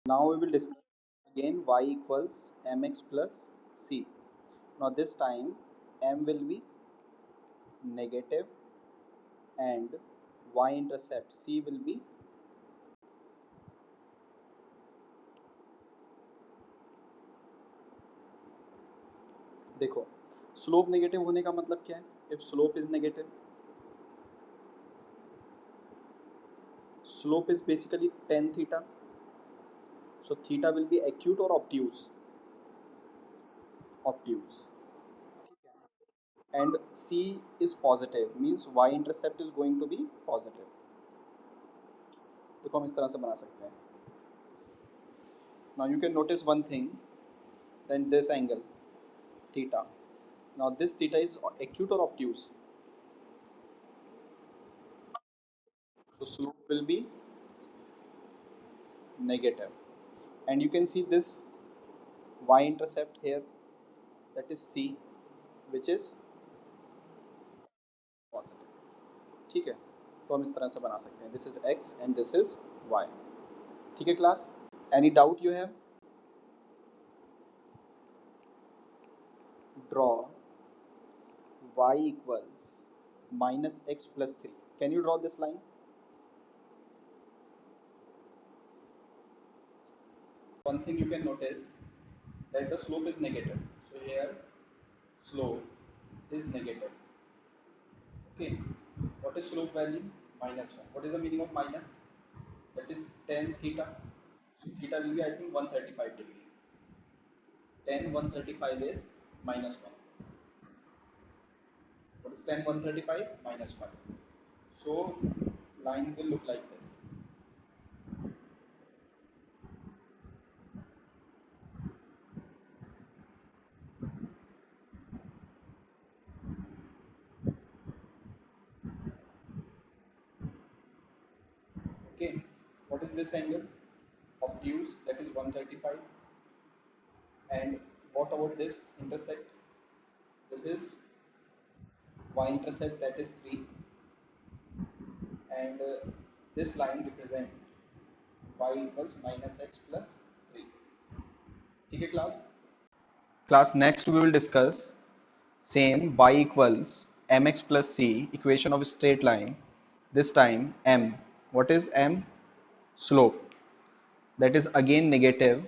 Now we will discuss again y equals mx plus c. Now this time m will be negative and y-intercept c will be, देखो slope negative होने का मतलब क्या है? If slope is negative, slope is basically tan theta, so theta will be acute or obtuse, obtuse, and c is positive means y-intercept is going to be positive. देखो हम इस तरह से बना सकते हैं. Now you can notice one thing, then this angle theta. Now this theta is acute or obtuse. So slope will be negative. And you can see this y-intercept here, that is c, which is positive. ठीक है, तो हम इस तरह से बना सकते हैं. This is x and this is y. ठीक है class? Any doubt you have? Draw y equals minus x plus 3. Can you draw this line? One thing you can notice, that the slope is negative. So here slope is negative. Okay. What is slope value? Minus 1. What is the meaning of minus? That is tan theta. So theta will be, I think, 135 degree. Tan 135 is minus 1. What is tan 135? Minus 1. So line will look like this. Okay. What is this angle? Obtuse, that is 135. And what about this intersect? This is y-intercept, that is 3. And this line represent y equals minus x plus 3. ठीक है class? Class, next we will discuss same y equals mx plus c, equation of a straight line. This time m. What is m? Slope. That is again negative,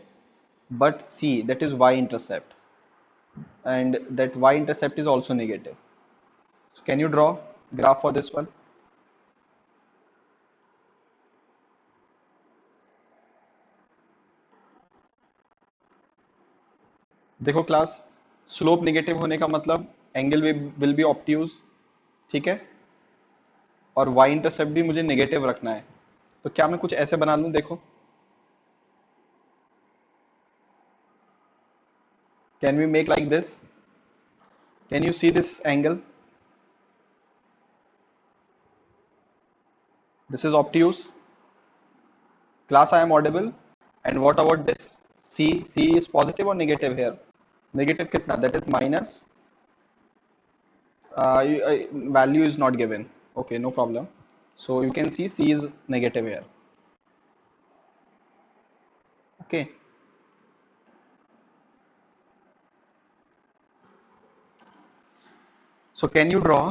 but c, that is y-intercept. And that y-intercept is also negative. So can you draw graph for this one? देखो class, slope negative होने का मतलब angle will be obtuse. ठीक है, और y intercept भी मुझे negative रखना है. तो क्या मैं कुछ ऐसे बना लूं? देखो, can we make like this? Can you see this angle? This is obtuse. Class, I am audible? And what about this? See is positive और नेगेटिव हेयर? नेगेटिव कितना? That is minus, value is not given. Okay, no problem. So you can see c is negative here. Okay. So can you draw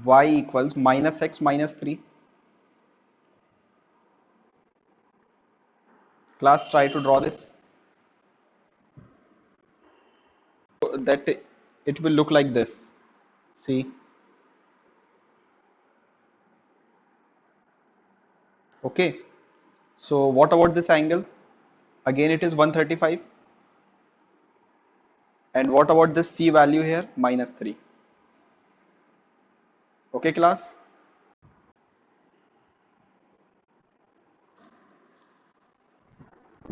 y equals minus x minus 3? Class, try to draw this. So that it will look like this. See? Okay. So what about this angle? Again it is 135. And what about this c value here? Minus 3. Okay class?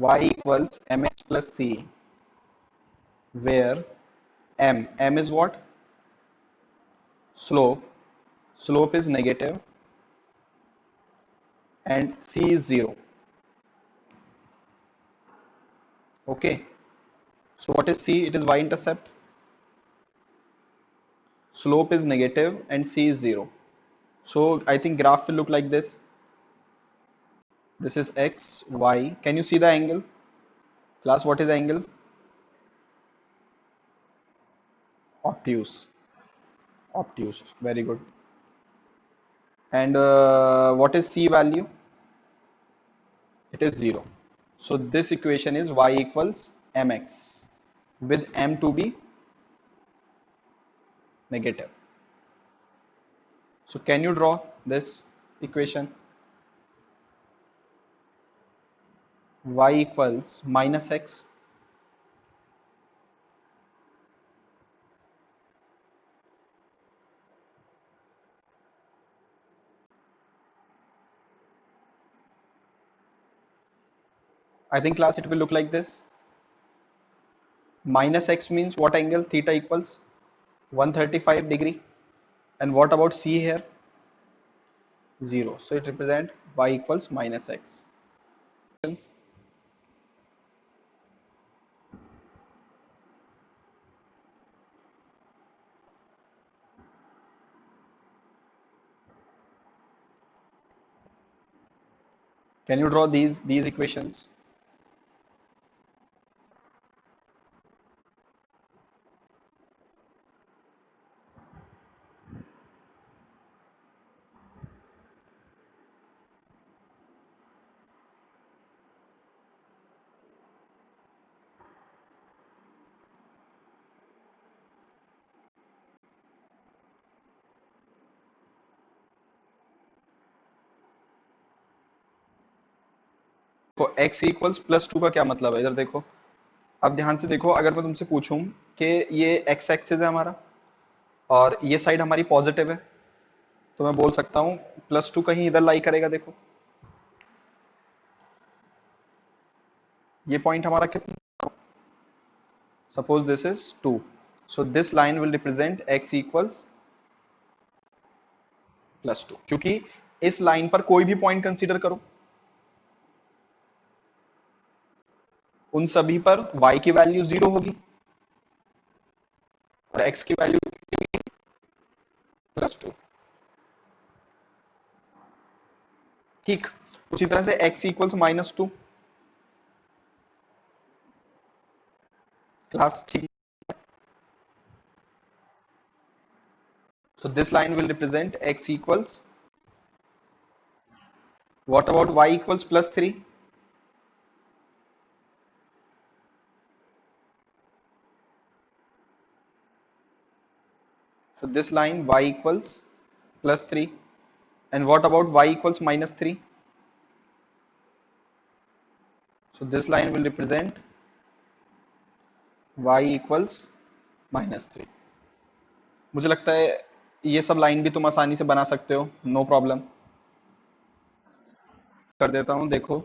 Y equals mx plus c, where m is what? Slope. Slope is negative and c is 0. Okay. So what is c? It is y-intercept. Slope is negative and c is 0. So I think graph will look like this. This is x, y. Can you see the angle? Class, what is angle? Obtuse. Obtuse. Very good. And what is c value? It is 0. So this equation is y equals mx with m to be negative. So can you draw this equation? Y equals minus x. I think class it will look like this. Minus x means what angle? Theta equals 135 degree. And what about c here? 0. So it represents y equals minus x. Can you draw these equations? तो x equals plus two का क्या मतलब है? इधर देखो, अब ध्यान से देखो, अगर मैं तुमसे पूछूं कि ये x एक्सिस है हमारा और ये साइड हमारी पॉजिटिव है, तो मैं बोल सकता हूँ प्लस टू कहीं इधर लाई करेगा। देखो ये पॉइंट हमारा कितना, suppose this is 2, so this line will represent x equals plus two, क्योंकि इस लाइन पर कोई भी पॉइंट कंसीडर करो, उन सभी पर y की वैल्यू 0 होगी और x की वैल्यू प्लस टू। ठीक उसी तरह से x equals minus two. Class ठीक। So this line will represent x equals, what about y equals plus 3? So this line y equals plus 3. And what about y equals minus 3? So this line will represent y equals minus 3. मुझे लगता है ये सब line भी तुम आसानी से बना सकते हो, नो प्रॉब्लम। कर देता हूँ। देखो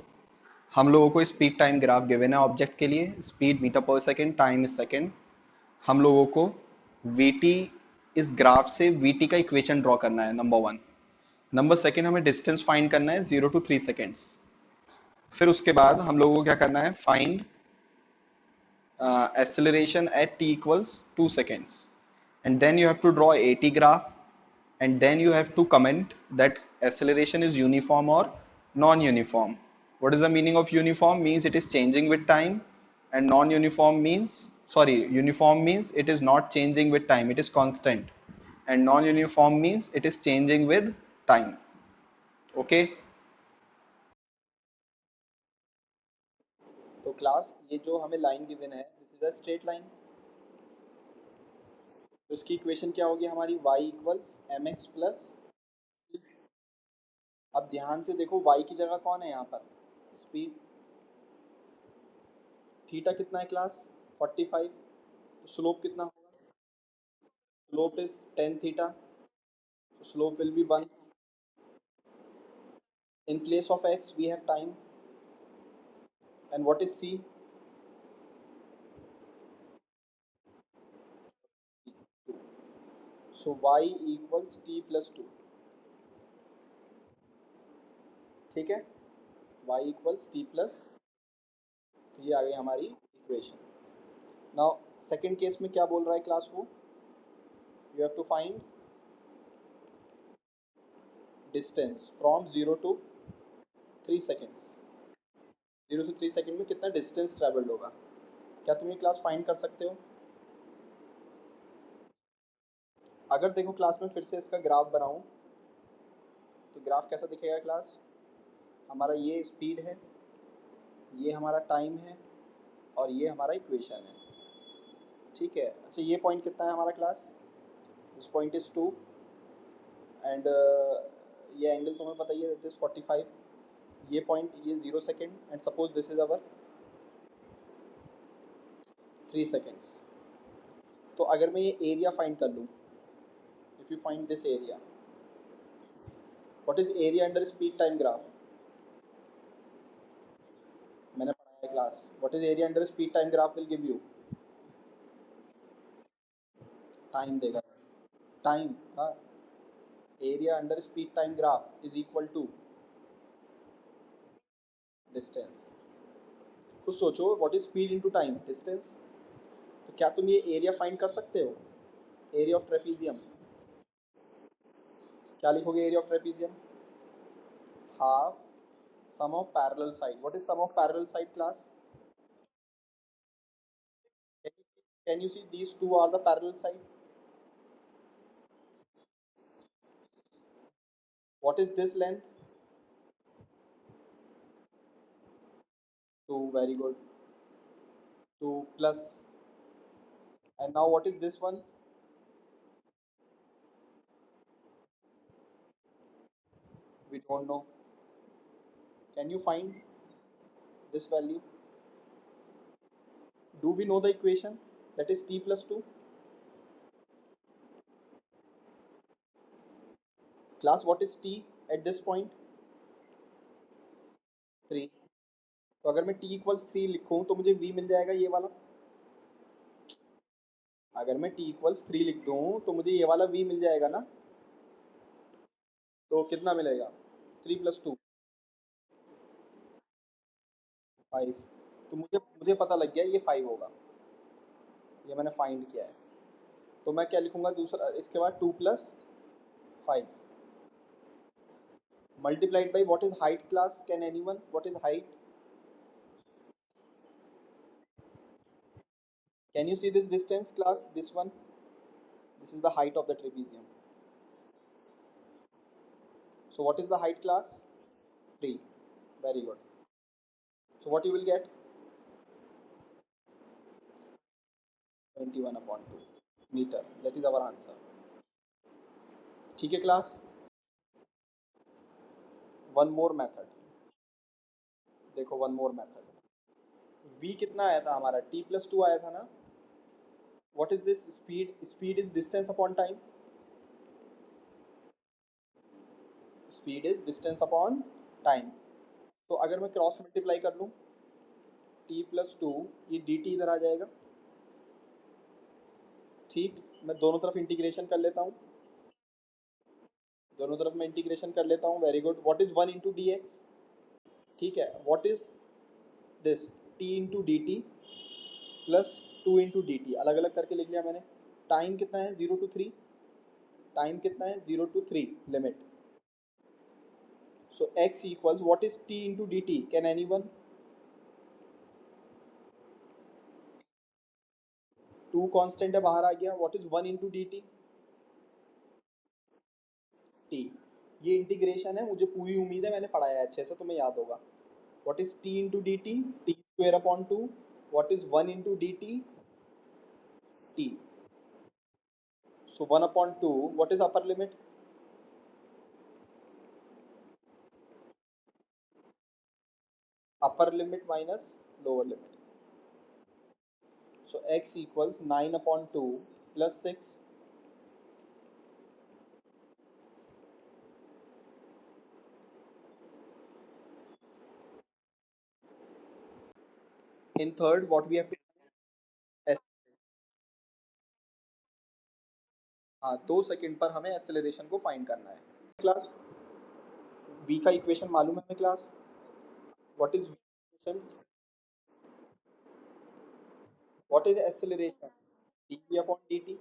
हम लोगों को स्पीड टाइम ग्राफ गिवन है ऑब्जेक्ट के लिए, speed metre per second, time is second. हम लोगों को vt, इस ग्राफ से vt का इक्वेशन ड्रॉ करना है, नंबर वन। नंबर सेकेंड, हमें डिस्टेंस फाइंड करना है 0 to 3 सेकेंड्स। फिर उसके बाद हम लोगों को क्या करना है, find acceleration at t equals 2 seconds, and then you have to draw AT graph, and then you have to comment that acceleration is uniform or non-uniform. What is the meaning of uniform? Means it is changing with time, and non-uniform means, sorry, uniform means it is not changing with time, it is constant, and non-uniform means it is changing with time. Okay, तो class ये जो हमें line given है, this is a straight line, तो इसकी equation क्या होगी हमारी, y equals m x plus. अब ध्यान से देखो y की जगह कौन है यहाँ पर, स्पीड। थीटा कितना है क्लास, 45। तो स्लोप कितना होगा, slope is 10 theta, so slope will be 1. In place of x we have time, and what is c? So y equals t plus 2। ठीक है, y equals t plus, तो ये आ गई हमारी इक्वेशन। नाउ सेकेंड केस में क्या बोल रहा है क्लास, वो you have to find distance from 0 to 3 seconds, 0 से 3 सेकेंड में कितना डिस्टेंस ट्रेवल्ड होगा। क्या तुम ये क्लास फाइंड कर सकते हो? अगर देखो क्लास में फिर से इसका ग्राफ बनाऊं तो ग्राफ कैसा दिखेगा क्लास? हमारा ये स्पीड है, ये हमारा टाइम है, और ये हमारा इक्वेशन है। ठीक है, अच्छा ये पॉइंट कितना है हमारा class? This point is 2 and ये एंगल तुम्हें पता ही है, दैट इज 45। ये पॉइंट ये 0 second and suppose this is our 3 seconds. तो अगर मैं ये एरिया फाइंड कर लूँ, if you find this area, what is area under speed time graph? मैंने पढ़ाया है class, what is area under speed time graph will give you time देगा, टाइम। हाँ, area under speed time graph is equal to distance. खुद सोचो, what is speed into time? Distance. तो क्या तुम ये एरिया फाइंड कर सकते हो? एरिया ऑफ ट्रेपीजियम क्या लिखोगे? Area of trapezium half sum of parallel side. What is sum of parallel side class? Can you see these two are the parallel side? What is this length? 2, very good. 2 plus, and now what is this one? We don't know. Can you find this value? Do we know the equation? That is t plus 2. Class, what is t at this point? 3। तो अगर मैं t equals 3 लिखूं तो मुझे v मिल जाएगा ये वाला। अगर मैं t इक्वल्स 3 लिख दूं तो मुझे ये वाला v मिल जाएगा ना। तो कितना मिलेगा? 3 प्लस 2 5। तो मुझे मुझे पता लग गया ये 5 होगा, ये मैंने फाइंड किया है। तो मैं क्या लिखूंगा दूसरा इसके बाद? 2 plus 5 multiplied by what is height class? Can anyone? What is height? Can you see this distance class? This one, this is the height of the trapezium. So what is the height class? 3. Very good. So what you will get? 21 upon 2 meter. That is our answer. ठीक है class? One more method. देखो one more method. V कितना आया था हमारा? t plus 2 आया था ना? What is this speed? Speed is distance upon time. Speed is distance upon time. तो अगर मैं क्रॉस मल्टीप्लाई कर लूँ, t plus 2, ये dt इधर आ जाएगा। ठीक, मैं दोनों तरफ इंटीग्रेशन कर लेता हूँ, दोनों तरफ मैं इंटीग्रेशन कर लेता हूँ। Very good. What is 1 into D x? ठीक है, what is this? T into D T plus 2 into D T, अलग अलग करके लिख लिया मैंने। टाइम कितना है? 0 to 3। टाइम कितना है? 0 to 3 limit. So x equals, what is T into D T? Can any one? 2 constant है, बाहर आ गया। What is 1 into D T? T. ये इंटीग्रेशन है, मुझे पूरी उम्मीद है मैंने पढ़ाया है अच्छे से, तुम्हें याद होगा। What is T into D T? T square upon 2। What is 1 into D T? T. So 1 upon 2, what is upper limit? Upper limit minus lower limit. So x equals 9 upon 2 plus 6. In third, what we have to S, हाँ 2 second पर हमें acceleration को find करना है। Class v का equation मालूम है हमें class? What is v equation? What is acceleration? dv upon dt.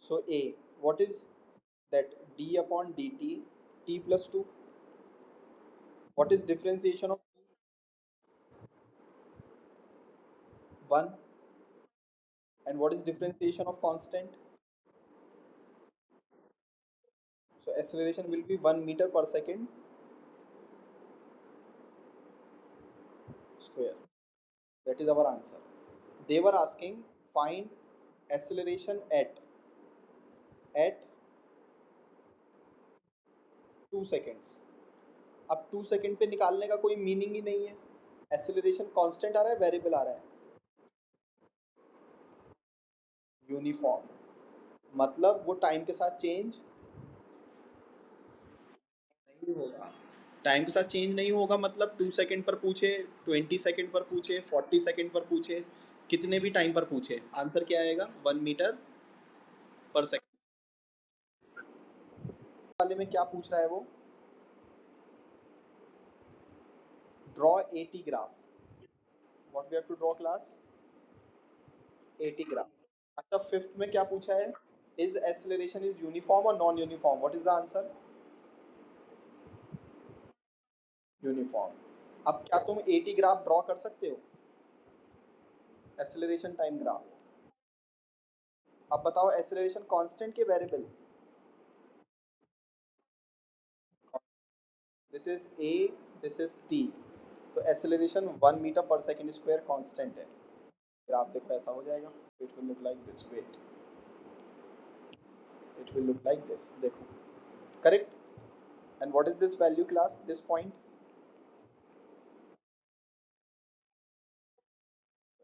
So a, what is that d upon dt t plus 2. What is differentiation of t? 1. And what is differentiation of constant? So acceleration will be 1 meter per second square. That is our answer. They were asking find acceleration at 2 seconds. अब 2 second पे निकालने का कोई meaning ही नहीं है. Acceleration constant आ रहा है, variable आ रहा है? यूनिफॉर्म. मतलब वो टाइम के साथ चेंज नहीं होगा. टाइम के साथ चेंज नहीं होगा मतलब 2 सेकंड पर पूछे, 20 सेकंड पर पूछे, 40 सेकंड पर पूछे, कितने भी टाइम पर पूछे, आंसर क्या आएगा? 1 मीटर पर सेकंड. वाले में क्या पूछ रहा है वो? Draw 80 graph. What we have to draw class? 80 graph. अच्छा, फिफ्थ में क्या पूछा है? इज एक्सेलरेशन इज यूनिफॉर्म और non uniform? What is the answer? Uniform. अब क्या तुम 80 ग्राफ ड्रॉ कर सकते हो? Acceleration time graph. अब बताओ एक्सेलरेशन कांस्टेंट के variable? This is a, this is t. तो acceleration 1 metre per second square constant है. ग्राफ देखो ऐसा हो जाएगा. It will look like this. Wait, it will look like this. देखो, correct. And what is this value class? This point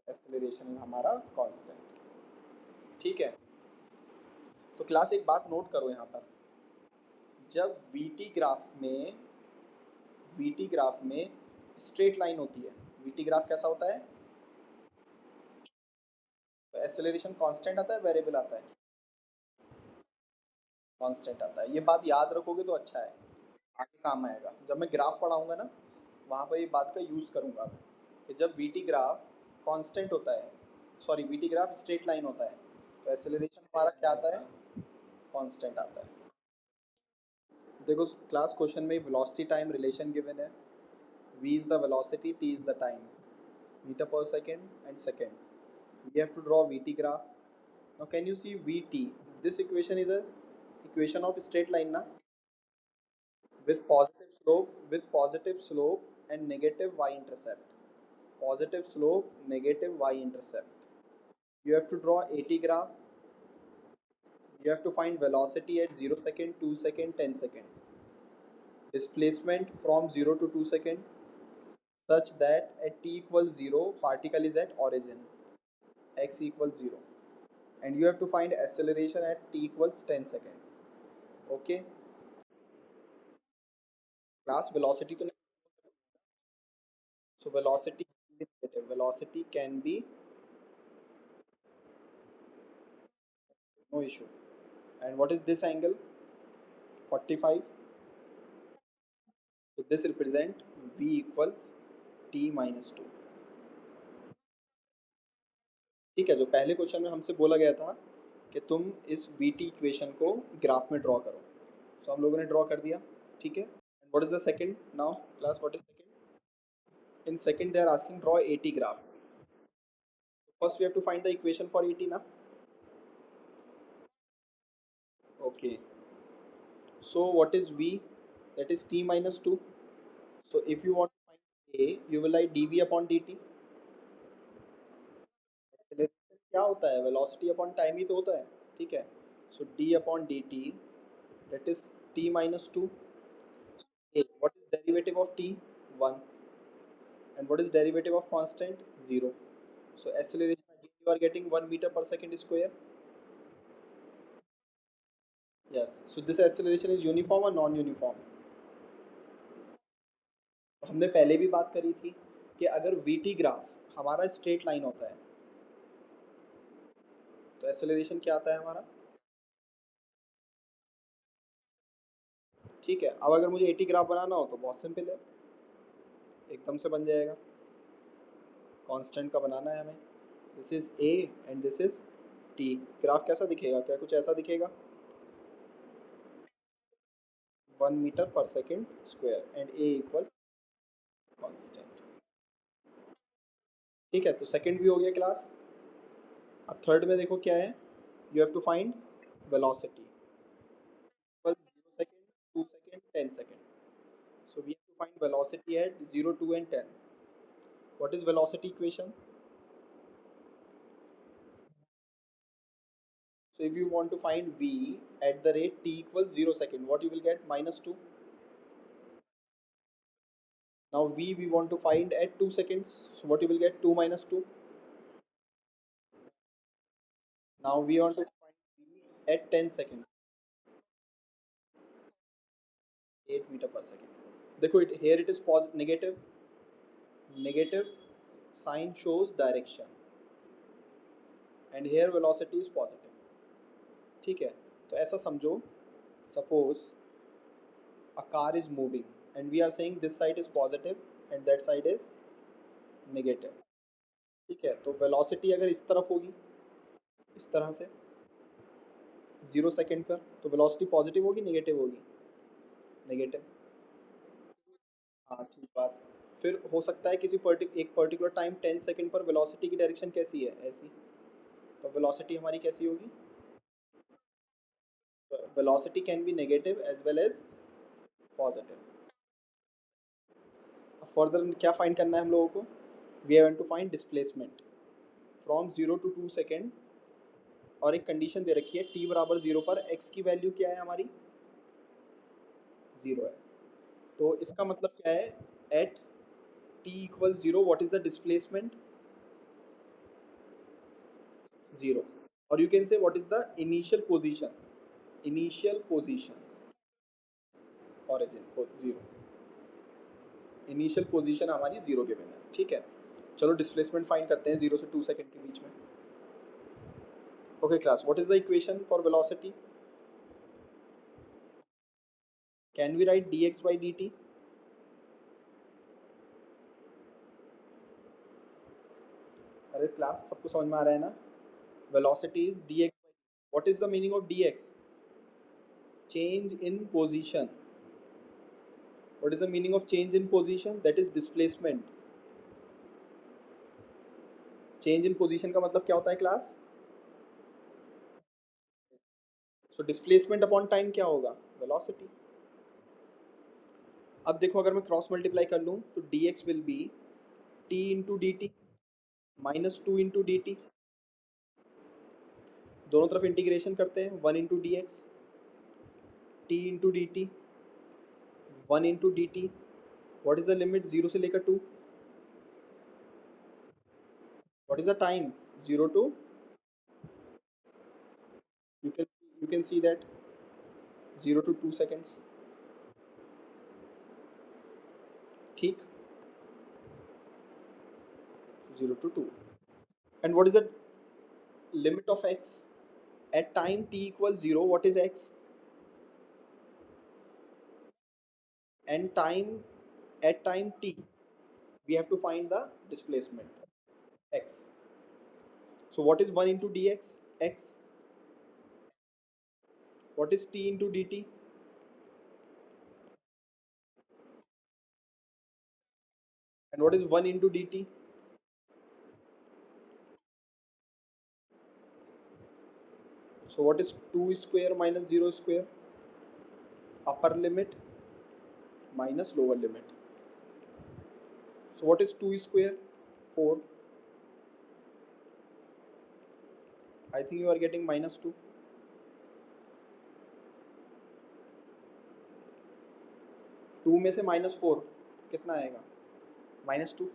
acceleration हमारा constant. ठीक है. तो क्लास एक बात नोट करो यहाँ पर. जब वीटी ग्राफ में स्ट्रेट लाइन होती है, वीटी ग्राफ कैसा होता है? तो एक्सेलरेशन कांस्टेंट आता है, वेरिएबल आता है? कांस्टेंट आता है. ये बात याद रखोगे तो अच्छा है, आगे काम आएगा. जब मैं ग्राफ पढ़ाऊंगा ना, वहाँ पर ये बात का यूज़ करूँगा मैं, कि जब वीटी ग्राफ कांस्टेंट होता है, sorry VT graph straight line होता है, तो एक्सेलरेशन हमारा क्या आता है? कांस्टेंट आता है. देखो क्लास, क्वेश्चन में वेलोसिटी टाइम रिलेशन गिवन है. v is the velocity, t is the time, meter per second and second. We have to draw vt graph. Now can you see vt? This equation is a equation of straight line na, with positive slope and negative y intercept. Positive slope, negative y intercept. You have to draw 80 graph. You have to find velocity at 0 second, 2 second, 10 second. Displacement from 0 to 2 second, such that at t equals 0 particle is at origin, x equals 0, and you have to find acceleration at t equals 10 second. Okay, class velocity to, so velocity can be negative, velocity can be no issue. And what is this angle? 45. So this represent v equals t minus 2. ठीक है. जो पहले question में हमसे बोला गया था कि तुम इस वी टी इक्वेशन को ग्राफ में ड्रॉ करो, सो हम लोगों ने ड्रॉ कर दिया. ठीक है. And what is the second now class? What is second? In second they are asking draw 80 graph. First we have to find the equation for 80 na. Okay, so what is v? That is t minus 2. So if you want to find a, you will write dv upon dt. Acceleration क्या होता है? velocity upon time ही तो होता है. ठीक है. So d upon dt, that is t minus 2. A, what is derivative of t? 1. And what is derivative of constant? 0. So acceleration again you are getting 1 meter per second square. Yes. So this acceleration is uniform or non-uniform? तो हमने पहले भी बात करी थी कि अगर VT graph हमारा स्ट्रेट लाइन होता है तो एक्सेलरेशन क्या आता है हमारा? ठीक है. अब अगर मुझे 80 ग्राफ बनाना हो तो बहुत सिंपल है, एकदम से बन जाएगा. कांस्टेंट का बनाना है हमें. This is A and this is T. Graph कैसा दिखेगा? क्या कुछ ऐसा दिखेगा? 1 meter per second square and a equal constant. ठीक है, तो सेकंड भी हो गया क्लास. अब थर्ड में देखो क्या है. You have to find velocity equal 0 second, 2 second, 10 second. So we have to find velocity at 0, 2 and 10. What is velocity equation? So if you want to find v at the rate t equals 0 second, what you will get? Minus 2. Now v we want to find at 2 seconds. So what you will get? 2 minus 2. Now we want to find v at 10 seconds. 8 meter per second. देखो here it is positive, negative. Negative sign shows direction. And here velocity is positive. ठीक है, तो ऐसा समझो. Suppose a car is moving and we are saying this side is positive and that side is negative. ठीक है, तो velocity अगर इस तरफ होगी, इस तरह से 0 सेकेंड पर, तो वेलोसिटी पॉजिटिव होगी नेगेटिव होगी? नेगेटिव. हाँ, ठीक बात. फिर हो सकता है किसी एक पर्टिकुलर टाइम 10 सेकेंड पर वेलोसिटी की डायरेक्शन कैसी है? ऐसी. तो वेलोसिटी हमारी कैसी होगी? Velocity can be negative as well as positive. Further क्या फाइंड करना है हम लोगों को? We have to find displacement from 0 to 2 second. और एक कंडीशन दे रखी है t बराबर 0 पर x की वैल्यू क्या है हमारी? 0 है. तो इसका मतलब क्या है? At t equal 0 what is the displacement? 0. और you can say what is the initial position? Initial position origin 0. Initial position हमारी 0 के बिना. ठीक है, चलो डिस्प्लेसमेंट फाइंड करते हैं 0 से 2 सेकेंड के बीच में. Okay class, what is the equation for velocity? Can we write dx by dt? अरे क्लास सबको समझ में आ रहा है ना? Velocity is dx. What is the meaning of dx? Change in position. What is the meaning of change in position? That is displacement. Change in position का मतलब क्या होता है class? So displacement upon time क्या होगा? Velocity. अब देखो अगर मैं क्रॉस मल्टीप्लाई कर लूँ तो dx will be t into dt minus 2 into dt. दोनों तरफ इंटीग्रेशन करते हैं. 1 into dx t into dt 1 into dt. What is the limit? 0 से लेकर 2. What is the time? 0 to, you can see that 0 to 2 seconds. ठीक. 0 to 2. And what is the limit of x? At time t equals 0, what is x? And at time t, we have to find the displacement x. So what is 1 into dx? X. What is t into dt? And what is 1 into dt? So what is 2 square minus 0 square? Upper limit minus lower limit. So what is 2 square? 4. I think you are getting minus 2. 2 में से minus 4 कितना आएगा? minus 2.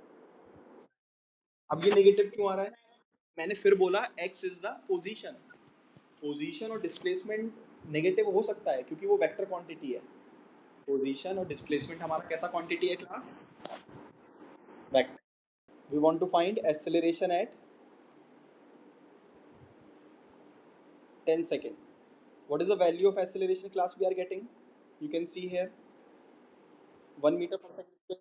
अब ये negative क्यों आ रहा है? मैंने फिर बोला x is the position. Position और डिस्प्लेसमेंट नेगेटिव हो सकता है क्योंकि वो वेक्टर क्वांटिटी है. पोजीशन और डिस्प्लेसमेंट हमारा कैसा क्वांटिटी है class? Vector. We want to find acceleration at 10 second. What is the value of acceleration class we are getting? You can see here 1 metre per second.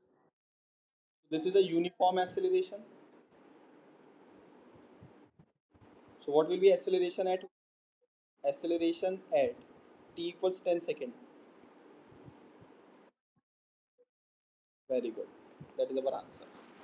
This is a uniform acceleration. So what will be acceleration at t equals 10 second? Very good, that is our answer.